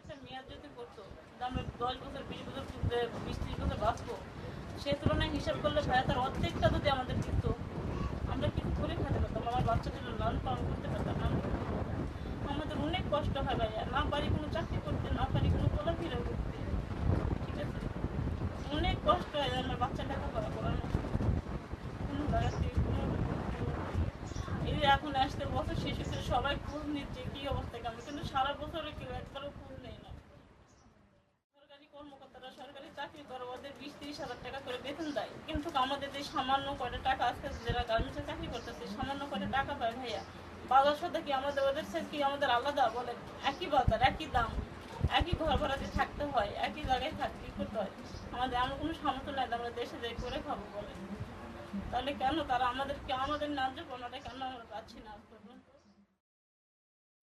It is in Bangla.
একটা মেয়াদ যদি করতো, আমরা 10 বছর 20 বছর 20-30 বছর বাঁচবো, সে তুলনায় হিসাব করলে ভাইয়া তার অর্ধেকটা যদি আমাদের দিত, আমরা কিছু করে খেতে পারতাম, আমার বাচ্চাদের লালন পালন করতে পারতাম। আমাদের অনেক কষ্ট হয় ভাইয়া, না পারি কোনো চাকরি করতে, না পারি কোনো চলাফেরা করতে, ঠিক আছে, অনেক কষ্ট হয় আমার বাচ্চা লেখাপড়া করানো। কোনো জায়গা থেকে কোনো এই যে এখন আসতে বছর শেষ হচ্ছে, সবাই খোঁজ নিচ্ছে কি অবস্থা কেমন, কিন্তু সারা বছরে কেউ একবারও খোঁজ নেয় না। সরকারি কর্মকর্তারা সরকারি চাকরি করে, ওদের 20-30 হাজার টাকা করে বেতন দেয়, কিন্তু আমাদের যে সামান্য কয়টা টাকা আজকে যারা গার্মেন্টসে চাকরি করতেছে সামান্য কয়টা টাকা পায় ভাইয়া। বাজার সাথে কি আমাদের ওদের সাথে কি আমাদের আলাদা? বলেন, একই বাজার, একই দাম, একই ঘর ভাড়াতে থাকতে হয়, একই জায়গায় থাকতে করতে হয়। আমার কোনো সামর্থ্য নাই আমরা দেশে যাই করে খাবো বলেন, তাহলে কেন তারা আমাদেরকে আমাদের ন্যায্য পাওনাটা কেন আমরা পাচ্ছি না?